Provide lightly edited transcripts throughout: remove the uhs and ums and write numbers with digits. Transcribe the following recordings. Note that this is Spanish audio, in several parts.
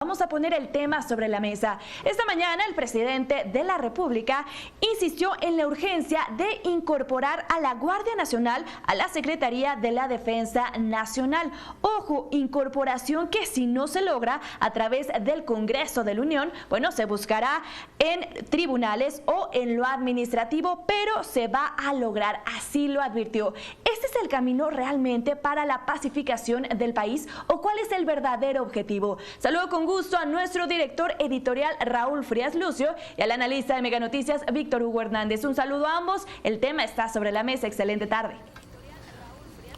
Vamos a poner el tema sobre la mesa. Esta mañana el presidente de la República insistió en la urgencia de incorporar a la Guardia Nacional a la Secretaría de la Defensa Nacional. Ojo, incorporación que si no se logra a través del Congreso de la Unión, bueno, se buscará en tribunales o en lo administrativo, pero se va a lograr, así lo advirtió. ¿Este es el camino realmente para la pacificación del país o cuál es el verdadero objetivo? Saludo con gusto a nuestro director editorial Raúl Frías Lucio y al analista de Mega Noticias Víctor Hugo Hernández. Un saludo a ambos, el tema está sobre la mesa. Excelente tarde.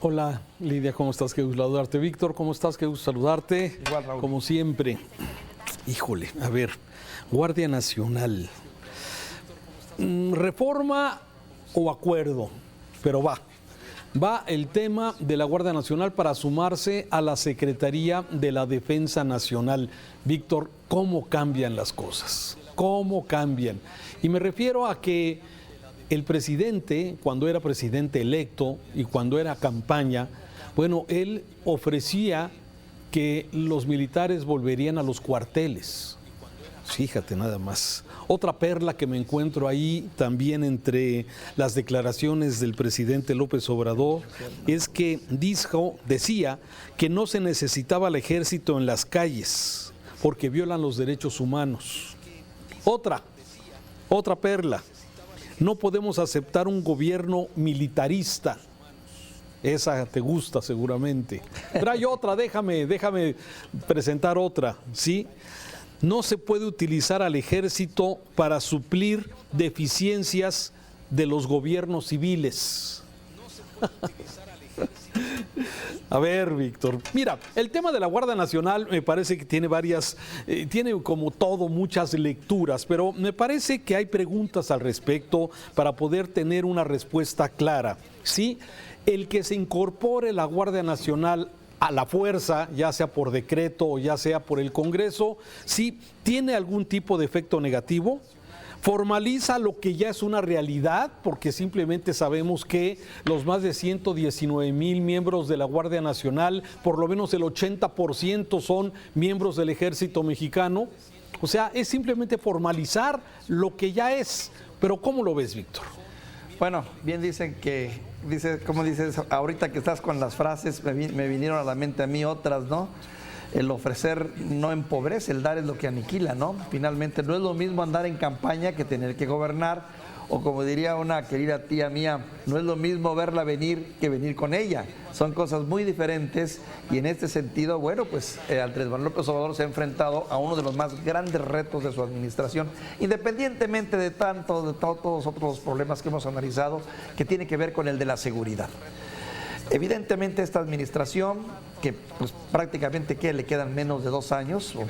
Hola Lidia, ¿cómo estás? Qué gusto saludarte. Víctor, ¿cómo estás? Qué gusto saludarte. Igual, Raúl. Como siempre. Híjole, a ver, Guardia Nacional. ¿Reforma o acuerdo? Pero va el tema de la Guardia Nacional para sumarse a la Secretaría de la Defensa Nacional. Víctor, ¿cómo cambian las cosas? ¿Cómo cambian? Y me refiero a que el presidente, cuando era presidente electo y cuando era campaña, bueno, él ofrecía que los militares volverían a los cuarteles. Fíjate nada más. Otra perla que me encuentro ahí también entre las declaraciones del presidente López Obrador es que decía que no se necesitaba el ejército en las calles porque violan los derechos humanos. Otra perla. No podemos aceptar un gobierno militarista. Esa te gusta seguramente. Pero hay otra, déjame presentar otra, ¿sí? No se puede utilizar al ejército para suplir deficiencias de los gobiernos civiles. A ver, Víctor, mira, el tema de la Guardia Nacional me parece que tiene tiene como todo muchas lecturas, pero me parece que hay preguntas al respecto para poder tener una respuesta clara. ¿Sí? El que se incorpore la Guardia Nacional a la fuerza, ya sea por decreto o ya sea por el Congreso, ¿sí tiene algún tipo de efecto negativo? ¿Formaliza lo que ya es una realidad? Porque simplemente sabemos que los más de 119,000 miembros de la Guardia Nacional, por lo menos el 80% son miembros del Ejército Mexicano. O sea, es simplemente formalizar lo que ya es. Pero ¿cómo lo ves, Víctor? Bueno, bien como dices, ahorita que estás con las frases, me vinieron a la mente a mí otras, ¿no? El ofrecer no empobrece, el dar es lo que aniquila, ¿no? Finalmente no es lo mismo andar en campaña que tener que gobernar, o como diría una querida tía mía, no es lo mismo verla venir que venir con ella. Son cosas muy diferentes y en este sentido, bueno, pues Andrés Manuel López Obrador se ha enfrentado a uno de los más grandes retos de su administración, independientemente de todos los otros problemas que hemos analizado, que tiene que ver con el de la seguridad. Evidentemente esta administración, que pues prácticamente le quedan menos de 2 años, o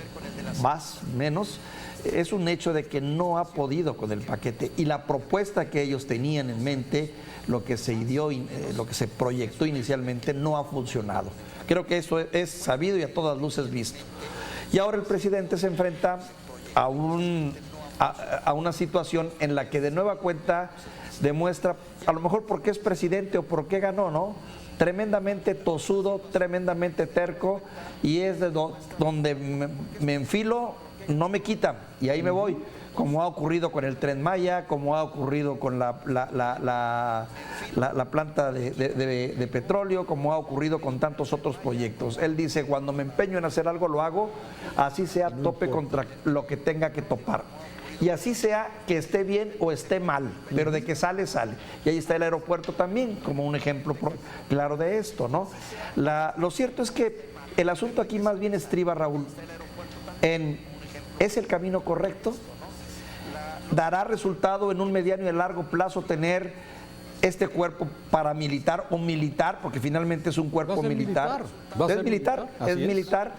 menos, es un hecho de que no ha podido con el paquete y la propuesta que ellos tenían en mente, lo que se proyectó inicialmente, no ha funcionado. Creo que eso es sabido y a todas luces visto. Y ahora el presidente se enfrenta a una situación en la que de nueva cuenta demuestra, a lo mejor por qué es presidente o por qué ganó, ¿no? Tremendamente tosudo, tremendamente terco, y es de donde me enfilo, no me quitan, y ahí me voy, como ha ocurrido con el Tren Maya, como ha ocurrido con la planta de petróleo, como ha ocurrido con tantos otros proyectos. Él dice, cuando me empeño en hacer algo, lo hago, así sea tope contra lo que tenga que topar. Y así sea que esté bien o esté mal, pero de que sale, sale. Y ahí está el aeropuerto también, como un ejemplo claro de esto, ¿no? Lo cierto es que el asunto aquí más bien estriba, Raúl, ¿es el camino correcto? ¿Dará resultado en un mediano y largo plazo tener este cuerpo paramilitar o militar? Porque finalmente es un cuerpo militar. Es militar.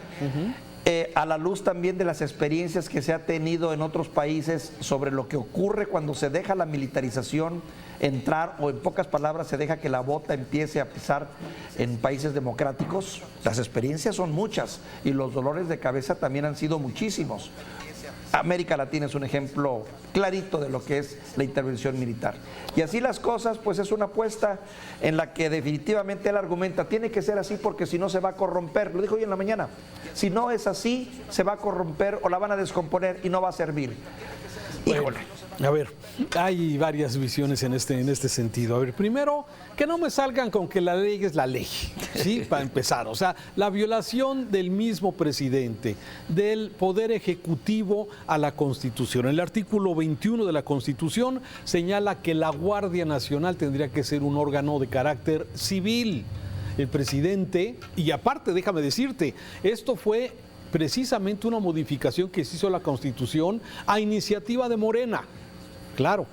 A la luz también de las experiencias que se ha tenido en otros países sobre lo que ocurre cuando se deja la militarización entrar, o en pocas palabras se deja que la bota empiece a pisar en países democráticos. Las experiencias son muchas y los dolores de cabeza también han sido muchísimos. América Latina es un ejemplo clarito de lo que es la intervención militar. Y así las cosas, pues es una apuesta en la que definitivamente él argumenta, tiene que ser así porque si no se va a corromper, lo dijo hoy en la mañana, si no es así, se va a corromper o la van a descomponer y no va a servir. Híjole. A ver, hay varias visiones en este sentido. A ver, primero, que no me salgan con que la ley es la ley, ¿sí? Para empezar, o sea, la violación del mismo presidente, del Poder Ejecutivo a la Constitución. El artículo 21 de la Constitución señala que la Guardia Nacional tendría que ser un órgano de carácter civil. El presidente, y aparte, déjame decirte, esto fue precisamente una modificación que se hizo a la Constitución a iniciativa de Morena. Claro,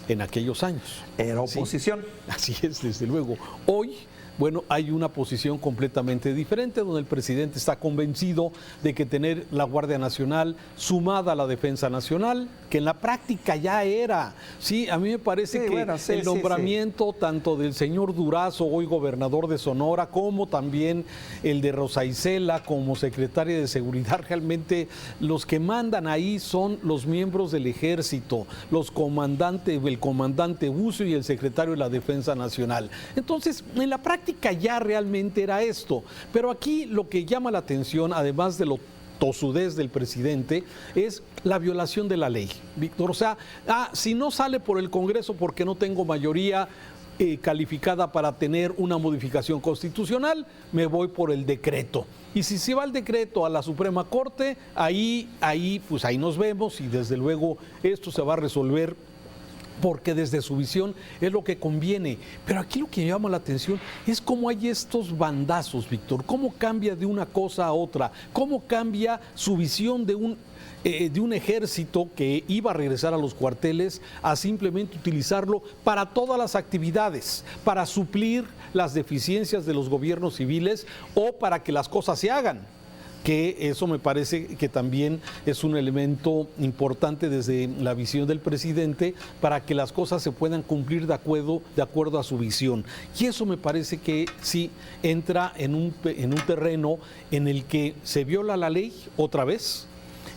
en aquellos años. Era oposición. Sí, así es, desde luego. Hoy, bueno, hay una posición completamente diferente, donde el presidente está convencido de que tener la Guardia Nacional sumada a la Defensa Nacional, que en la práctica ya era. Sí, a mí me parece que el nombramiento tanto del señor Durazo, hoy gobernador de Sonora, como también el de Rosa Isela como secretaria de Seguridad, realmente los que mandan ahí son los miembros del Ejército, el comandante Bucio y el secretario de la Defensa Nacional. Entonces, en la práctica ya realmente era esto, pero aquí lo que llama la atención, además de lo tosudez del presidente, es la violación de la ley, Víctor. O sea, si no sale por el Congreso porque no tengo mayoría calificada para tener una modificación constitucional, me voy por el decreto. Y si se va el decreto a la Suprema Corte, ahí nos vemos y desde luego esto se va a resolver porque desde su visión es lo que conviene. Pero aquí lo que llama la atención es cómo hay estos bandazos, Víctor, cómo cambia de una cosa a otra, cómo cambia su visión de un ejército que iba a regresar a los cuarteles a simplemente utilizarlo para todas las actividades, para suplir las deficiencias de los gobiernos civiles o para que las cosas se hagan. Que eso me parece que también es un elemento importante desde la visión del presidente para que las cosas se puedan cumplir de acuerdo a su visión. Y eso me parece que sí entra en un terreno en el que se viola la ley otra vez,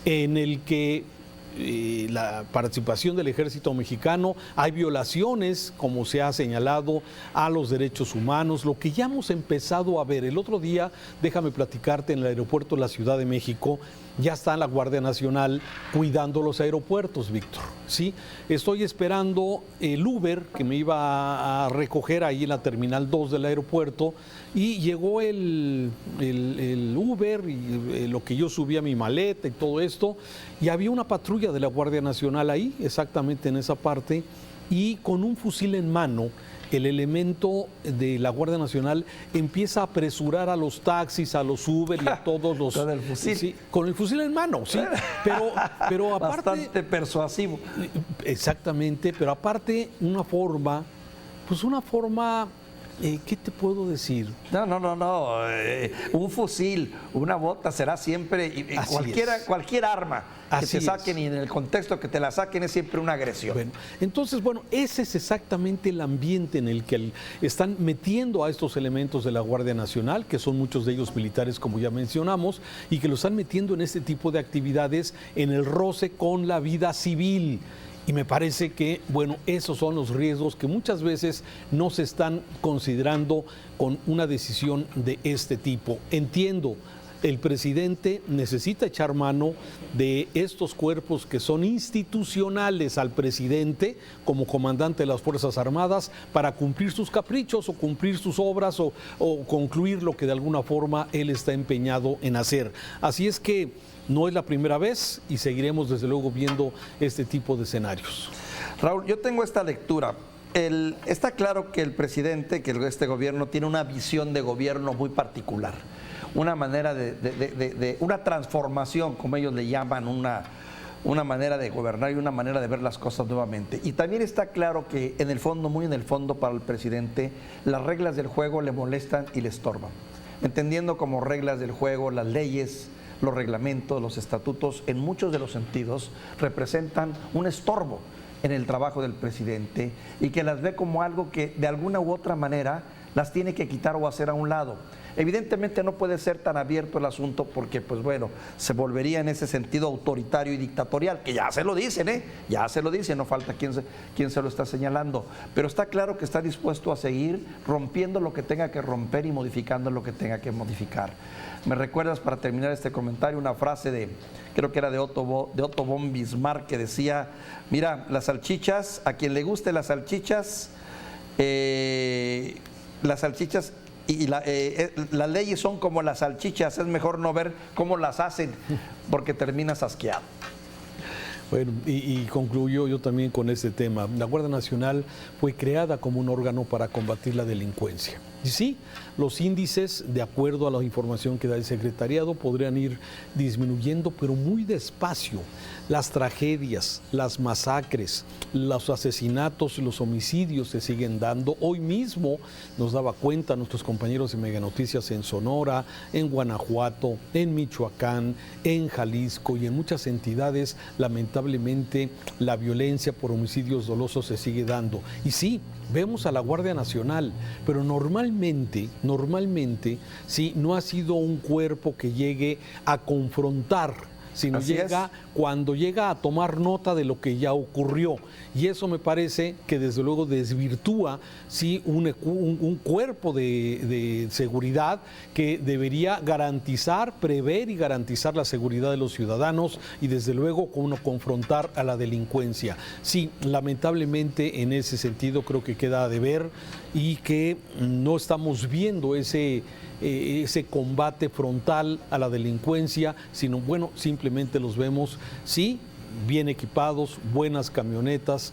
en el que la participación del ejército mexicano, hay violaciones, como se ha señalado, a los derechos humanos, lo que ya hemos empezado a ver. El otro día, déjame platicarte, en el aeropuerto de la Ciudad de México, ya está la Guardia Nacional cuidando los aeropuertos, Víctor. ¿Sí? Estoy esperando el Uber que me iba a recoger ahí en la Terminal 2 del aeropuerto y llegó el Uber y lo que yo subí a mi maleta y todo esto, y había una patrulla de la Guardia Nacional ahí, exactamente en esa parte, y con un fusil en mano, el elemento de la Guardia Nacional empieza a apresurar a los taxis, a los Uber y a todos los... Con el fusil. Sí, con el fusil en mano, sí. Pero aparte... Bastante persuasivo. Exactamente, pero aparte una forma, ¿qué te puedo decir? No. Un fusil, una bota será siempre, cualquier arma que te saquen y en el contexto que te la saquen es siempre una agresión. Entonces, ese es exactamente el ambiente en el que están metiendo a estos elementos de la Guardia Nacional, que son muchos de ellos militares, como ya mencionamos, y que los están metiendo en este tipo de actividades, en el roce con la vida civil. Y me parece que, esos son los riesgos que muchas veces no se están considerando con una decisión de este tipo. Entiendo, el presidente necesita echar mano de estos cuerpos que son institucionales al presidente como comandante de las Fuerzas Armadas para cumplir sus caprichos o cumplir sus obras o concluir lo que de alguna forma él está empeñado en hacer. Así es que no es la primera vez y seguiremos desde luego viendo este tipo de escenarios. Raúl, yo tengo esta lectura. Está claro que el presidente, que este gobierno tiene una visión de gobierno muy particular, una manera una transformación, como ellos le llaman, una manera de gobernar y una manera de ver las cosas nuevamente. Y también está claro que en el fondo, muy en el fondo, para el presidente, las reglas del juego le molestan y le estorban. Entendiendo como reglas del juego las leyes, los reglamentos, los estatutos, en muchos de los sentidos, representan un estorbo en el trabajo del presidente y que las ve como algo que de alguna u otra manera las tiene que quitar o hacer a un lado. Evidentemente no puede ser tan abierto el asunto porque, pues bueno, se volvería en ese sentido autoritario y dictatorial, que ya se lo dicen, ya se lo dicen, no falta quien se lo está señalando, pero está claro que está dispuesto a seguir rompiendo lo que tenga que romper y modificando lo que tenga que modificar. Me recuerdas, para terminar este comentario, una frase creo que era de Otto von Bismarck, que decía: mira, las salchichas, a quien le guste las salchichas y las leyes son como las salchichas, es mejor no ver cómo las hacen, porque terminas asqueado. Bueno, y concluyo yo también con este tema. La Guardia Nacional fue creada como un órgano para combatir la delincuencia. Y sí, los índices, de acuerdo a la información que da el secretariado, podrían ir disminuyendo, pero muy despacio. Las tragedias, las masacres, los asesinatos, los homicidios se siguen dando. Hoy mismo nos daba cuenta nuestros compañeros de Mega Noticias en Sonora, en Guanajuato, en Michoacán, en Jalisco y en muchas entidades, lamentablemente, la violencia por homicidios dolosos se sigue dando. Y sí, vemos a la Guardia Nacional, pero normalmente, sí, no ha sido un cuerpo que llegue a confrontar, sino cuando llega a tomar nota de lo que ya ocurrió. Y eso me parece que desde luego desvirtúa, sí, un cuerpo de seguridad que debería garantizar, prever y garantizar la seguridad de los ciudadanos y desde luego confrontar a la delincuencia. Sí, lamentablemente en ese sentido creo que queda de ver y que no estamos viendo ese combate frontal a la delincuencia, sino bueno, simplemente los vemos, sí, bien equipados, buenas camionetas,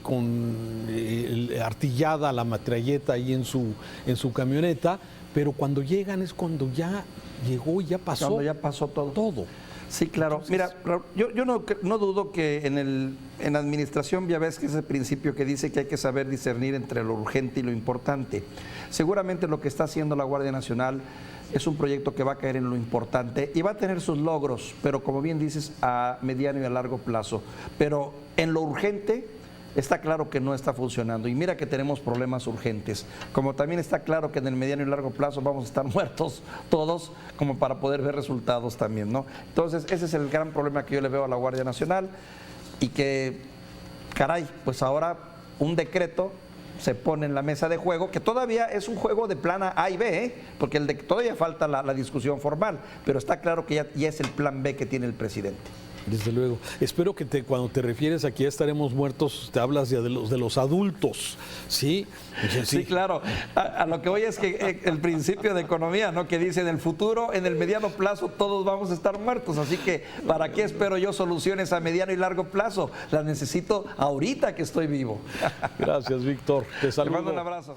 con artillada la metralleta ahí en su camioneta, pero cuando llegan es cuando ya llegó y ya pasó. Cuando ya pasó todo. Sí, claro. Entonces, mira, yo no dudo que en la administración ya ves que ese principio que dice que hay que saber discernir entre lo urgente y lo importante. Seguramente lo que está haciendo la Guardia Nacional es un proyecto que va a caer en lo importante y va a tener sus logros, pero como bien dices, a mediano y a largo plazo. Pero en lo urgente está claro que no está funcionando y mira que tenemos problemas urgentes, como también está claro que en el mediano y largo plazo vamos a estar muertos todos como para poder ver resultados también, ¿no? Entonces ese es el gran problema que yo le veo a la Guardia Nacional y que, caray, pues ahora un decreto se pone en la mesa de juego, que todavía es un juego de plana A y B, porque todavía falta la discusión formal, pero está claro que ya es el plan B que tiene el presidente. Desde luego. Espero que cuando te refieres a que ya estaremos muertos, te hablas ya de los adultos, ¿sí? Sí, claro. A lo que voy es que el principio de economía, ¿no? Que dice en el futuro, en el mediano plazo, todos vamos a estar muertos. Así que, ¿para qué espero yo soluciones a mediano y largo plazo? Las necesito ahorita que estoy vivo. Gracias, Víctor. Te saludo. Te mando un abrazo.